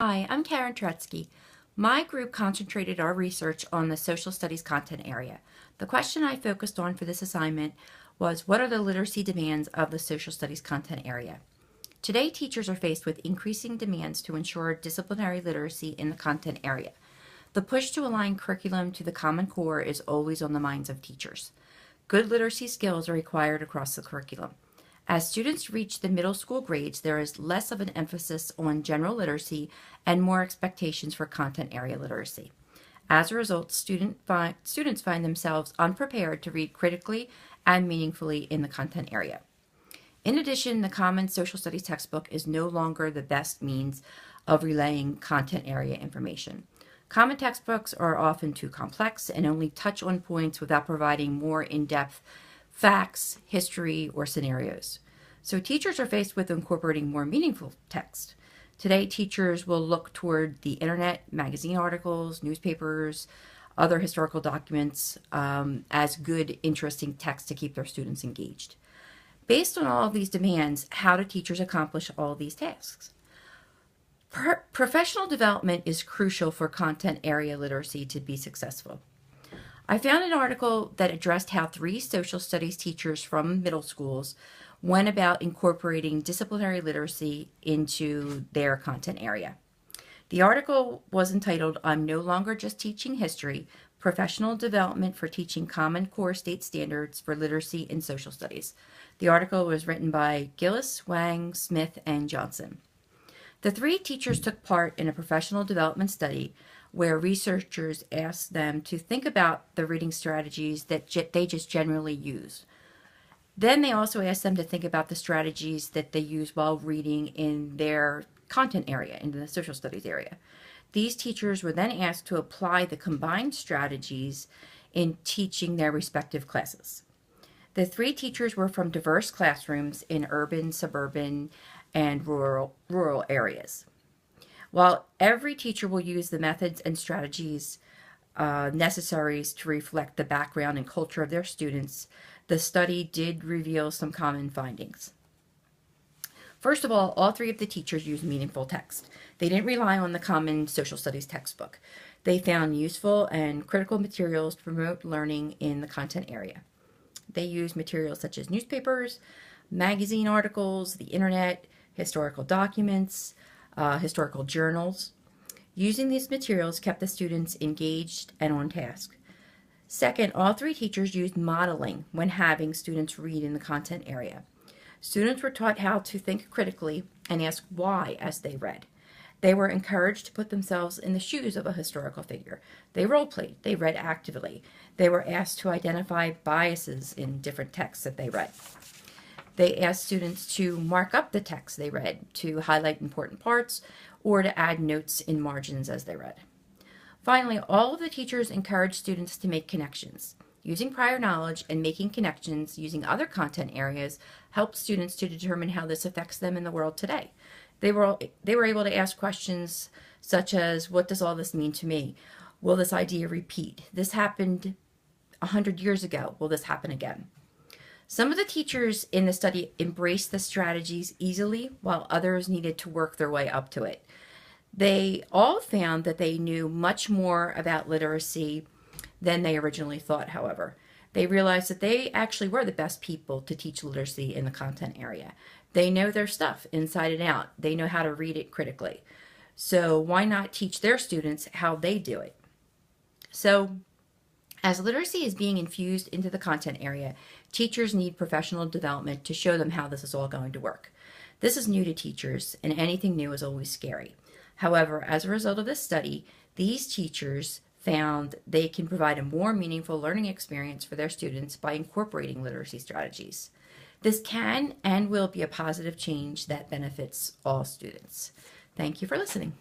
Hi, I'm Karen Turetsky. My group concentrated our research on the social studies content area. The question I focused on for this assignment was, what are the literacy demands of the social studies content area? Today, teachers are faced with increasing demands to ensure disciplinary literacy in the content area. The push to align curriculum to the Common Core is always on the minds of teachers. Good literacy skills are required across the curriculum. As students reach the middle school grades, there is less of an emphasis on general literacy and more expectations for content area literacy. As a result, students find themselves unprepared to read critically and meaningfully in the content area. In addition, the Common Social Studies textbook is no longer the best means of relaying content area information. Common textbooks are often too complex and only touch on points without providing more in-depth facts, history, or scenarios. So teachers are faced with incorporating more meaningful text. Today, teachers will look toward the internet, magazine articles, newspapers, other historical documents as good, interesting text to keep their students engaged. Based on all of these demands, how do teachers accomplish all these tasks? Professional development is crucial for content area literacy to be successful. I found an article that addressed how 3 social studies teachers from middle schools went about incorporating disciplinary literacy into their content area. The article was entitled, "I'm No Longer Just Teaching History, Professional Development for Teaching Common Core State Standards for Literacy in Social Studies." The article was written by Gillis, Wang, Smith, and Johnson. The 3 teachers took part in a professional development study where researchers asked them to think about the reading strategies that they just generally use. Then they also asked them to think about the strategies that they use while reading in their content area, in the social studies area. These teachers were then asked to apply the combined strategies in teaching their respective classes. The 3 teachers were from diverse classrooms in urban, suburban, and rural areas. While every teacher will use the methods and strategies necessary to reflect the background and culture of their students, the study did reveal some common findings. First of all 3 of the teachers used meaningful text. They didn't rely on the Common Social Studies textbook. They found useful and critical materials to promote learning in the content area. They used materials such as newspapers, magazine articles, the internet, historical documents, historical journals. Using these materials kept the students engaged and on task. Second, all 3 teachers used modeling when having students read in the content area. Students were taught how to think critically and ask why as they read. They were encouraged to put themselves in the shoes of a historical figure. They role-played. They read actively. They were asked to identify biases in different texts that they read. They asked students to mark up the text they read, to highlight important parts, or to add notes in margins as they read. Finally, all of the teachers encouraged students to make connections. Using prior knowledge and making connections using other content areas helped students to determine how this affects them in the world today. They were able to ask questions such as, what does all this mean to me? Will this idea repeat? This happened 100 years ago. Will this happen again? Some of the teachers in the study embraced the strategies easily, while others needed to work their way up to it. They all found that they knew much more about literacy than they originally thought, however. They realized that they actually were the best people to teach literacy in the content area. They know their stuff inside and out. They know how to read it critically. So why not teach their students how they do it? So as literacy is being infused into the content area, teachers need professional development to show them how this is all going to work. This is new to teachers, and anything new is always scary. However, as a result of this study, these teachers found they can provide a more meaningful learning experience for their students by incorporating literacy strategies. This can and will be a positive change that benefits all students. Thank you for listening.